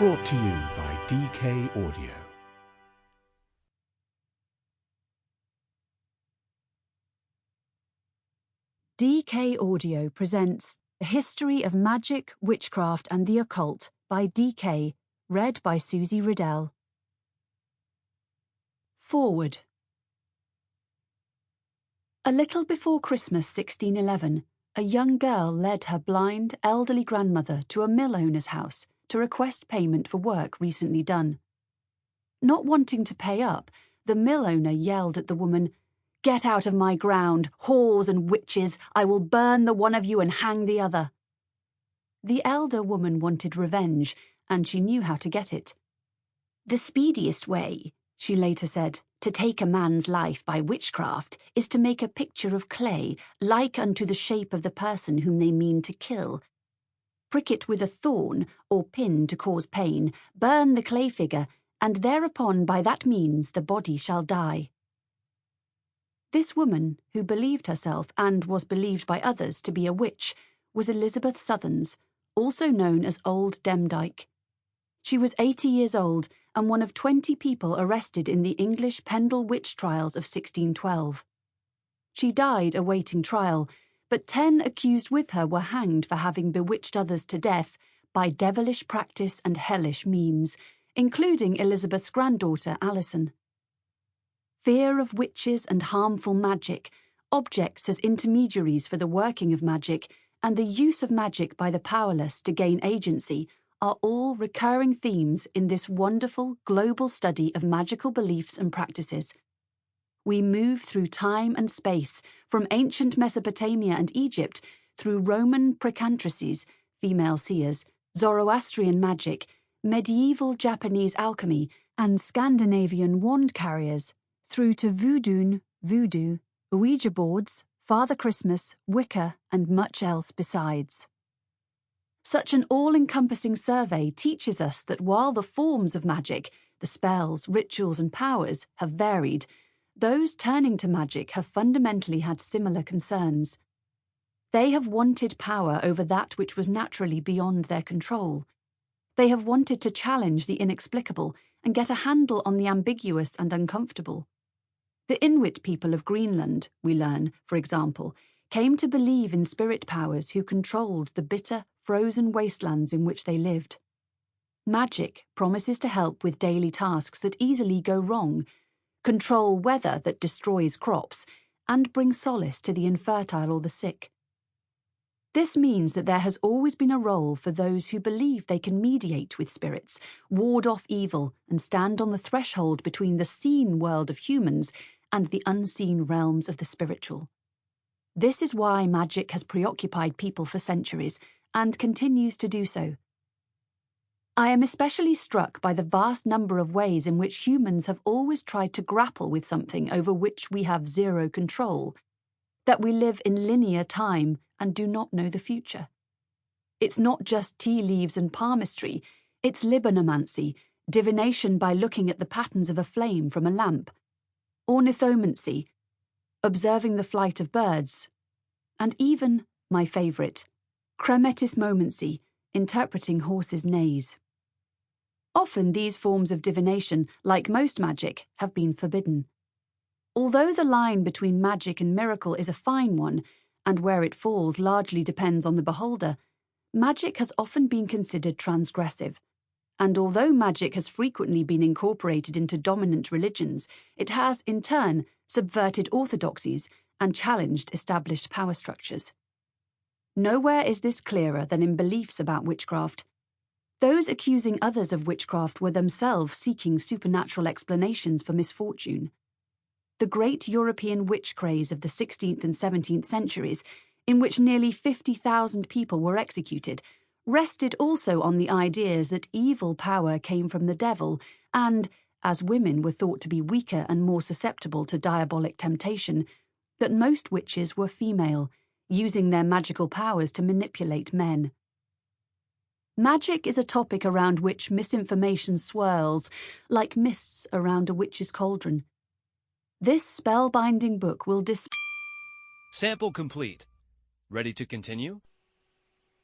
Brought to you by DK Audio. DK Audio presents A History of Magic, Witchcraft and the Occult by DK, read by Susie Riddell. Forward. A little before Christmas 1611, a young girl led her blind, elderly grandmother to a mill owner's house to request payment for work recently done. Not wanting to pay up, the mill owner yelled at the woman, "Get out of my ground, whores and witches! I will burn the one of you and hang the other." The elder woman wanted revenge, and she knew how to get it. "The speediest way," she later said, "to take a man's life by witchcraft is to make a picture of clay like unto the shape of the person whom they mean to kill. Prick it with a thorn or pin to cause pain, burn the clay figure, and thereupon by that means the body shall die." This woman, who believed herself and was believed by others to be a witch, was Elizabeth Southerns, also known as Old Demdike. She was 80 years old and one of 20 people arrested in the English Pendle witch trials of 1612. She died awaiting trial, but 10 accused with her were hanged for having bewitched others to death by devilish practice and hellish means, including Elizabeth's granddaughter Alison. Fear of witches and harmful magic, objects as intermediaries for the working of magic, and the use of magic by the powerless to gain agency are all recurring themes in this wonderful global study of magical beliefs and practices. We move through time and space, from ancient Mesopotamia and Egypt, through Roman precantrices, female seers, Zoroastrian magic, medieval Japanese alchemy, and Scandinavian wand carriers, through to voodoo, Ouija boards, Father Christmas, Wicca, and much else besides. Such an all-encompassing survey teaches us that while the forms of magic, the spells, rituals, and powers have varied, those turning to magic have fundamentally had similar concerns. They have wanted power over that which was naturally beyond their control. They have wanted to challenge the inexplicable and get a handle on the ambiguous and uncomfortable. The Inuit people of Greenland, we learn, for example, came to believe in spirit powers who controlled the bitter, frozen wastelands in which they lived. Magic promises to help with daily tasks that easily go wrong, control weather that destroys crops, and bring solace to the infertile or the sick. This means that there has always been a role for those who believe they can mediate with spirits, ward off evil, and stand on the threshold between the seen world of humans and the unseen realms of the spiritual. This is why magic has preoccupied people for centuries, and continues to do so. I am especially struck by the vast number of ways in which humans have always tried to grapple with something over which we have zero control, that we live in linear time and do not know the future. It's not just tea leaves and palmistry, it's libanomancy, divination by looking at the patterns of a flame from a lamp, ornithomancy, observing the flight of birds, and even, my favourite, cremetismomancy, interpreting horses' neighs. Often these forms of divination, like most magic, have been forbidden. Although the line between magic and miracle is a fine one, and where it falls largely depends on the beholder, magic has often been considered transgressive. And although magic has frequently been incorporated into dominant religions, it has, in turn, subverted orthodoxies and challenged established power structures. Nowhere is this clearer than in beliefs about witchcraft. Those accusing others of witchcraft were themselves seeking supernatural explanations for misfortune. The great European witch craze of the 16th and 17th centuries, in which nearly 50,000 people were executed, rested also on the ideas that evil power came from the devil and, as women were thought to be weaker and more susceptible to diabolic temptation, that most witches were female, using their magical powers to manipulate men. Magic is a topic around which misinformation swirls, like mists around a witch's cauldron. This spellbinding book will Sample complete. Ready to continue?